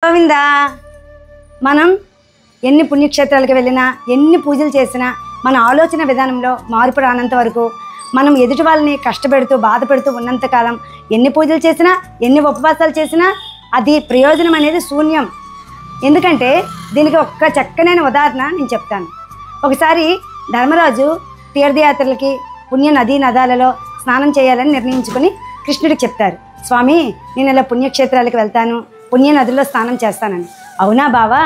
గోవిందా మనం ఎన్ని పుణ్యక్షేత్రాలకు వెళ్ళినా ఎన్ని పూజలు చేసినా మన ఆలోచన విధానంలో మార్పు రానంత వరకు మనం ఎదుటి వాళ్ళని కష్టపెడుతూ బాధపెడుతూ ఉన్నంతకాలం ఎన్ని పూజలు చేసినా ఎన్ని ఉపవాసాలు చేసినా అది ప్రయోజనం అనేది శూన్యం. ఎందుకంటే దీనికి ఒక్క చక్కనైన ఉదాహరణ నేను చెప్తాను. ఒకసారి ధర్మరాజు తీర్థయాత్రలకి పుణ్య నదీ నదాలలో స్నానం చేయాలని నిర్ణయించుకుని కృష్ణుడికి చెప్తారు, స్వామి నేను ఇలా పుణ్యక్షేత్రాలకు వెళ్తాను, పుణ్య నదుల్లో స్నానం చేస్తానని. అవునా బావా,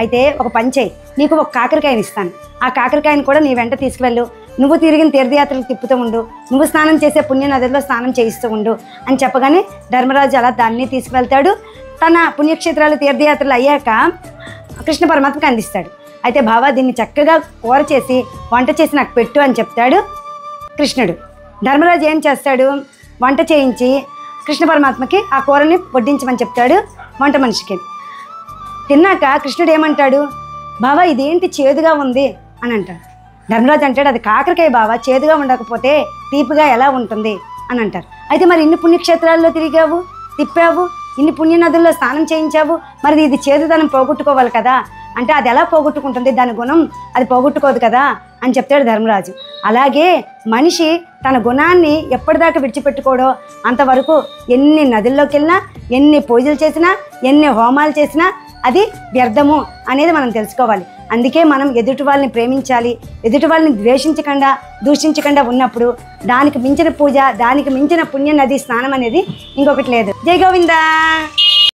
అయితే ఒక పని చేయి, నీకు ఒక కాకరకాయని ఇస్తాను, ఆ కాకరకాయని కూడా నీ వెంట తీసుకువెళ్ళు, నువ్వు తిరిగిన తీర్థయాత్రలు తిప్పుతూ ఉండు, నువ్వు స్నానం చేసే పుణ్య నదుల్లో స్నానం చేయిస్తూ ఉండు అని చెప్పగానే ధర్మరాజు అలా దాన్ని తీసుకువెళ్తాడు. తన పుణ్యక్షేత్రాలు తీర్థయాత్రలు అయ్యాక కృష్ణ పరమాత్మకి అందిస్తాడు. అయితే బావా దీన్ని చక్కగా కూర చేసి వంట చేసి నాకు పెట్టు అని చెప్తాడు కృష్ణుడు. ధర్మరాజు ఏం చేస్తాడు, వంట చేయించి కృష్ణ పరమాత్మకి ఆ కూరని వడ్డించమని చెప్తాడు వంట మనిషికి. తిన్నాక కృష్ణుడు ఏమంటాడు, బావా ఇదేంటి చేదుగా ఉంది అని అంటాడు. ధర్మరాజు అంటాడు, అది కాకరకాయ బావా, చేదుగా ఉండకపోతే తీపిగా ఎలా ఉంటుంది అని అంటారు. అయితే మరి ఇన్ని పుణ్యక్షేత్రాల్లో తిరిగావు, తిప్పావు, ఇన్ని పుణ్య నదుల్లో స్నానం చేయించావు, మరి ఇది చేదుదనం పోగొట్టుకోవాలి కదా అంటే అది ఎలా పోగొట్టుకుంటుంది, దాని గుణం అది పోగొట్టుకోదు కదా అని చెప్తాడు ధర్మరాజు. అలాగే మనిషి తన గుణాన్ని ఎప్పటిదాకా విడిచిపెట్టుకోడో అంతవరకు ఎన్ని నదుల్లోకి వెళ్ళినా ఎన్ని పూజలు చేసినా ఎన్ని హోమాలు చేసినా అది వ్యర్థము అనేది మనం తెలుసుకోవాలి. అందుకే మనం ఎదుటి వాళ్ళని ప్రేమించాలి, ఎదుటి వాళ్ళని ద్వేషించకుండా దూషించకుండా ఉన్నప్పుడు దానికి మించిన పూజ, దానికి మించిన పుణ్య నది స్నానం అనేది ఇంకొకటి లేదు. జై గోవిందా.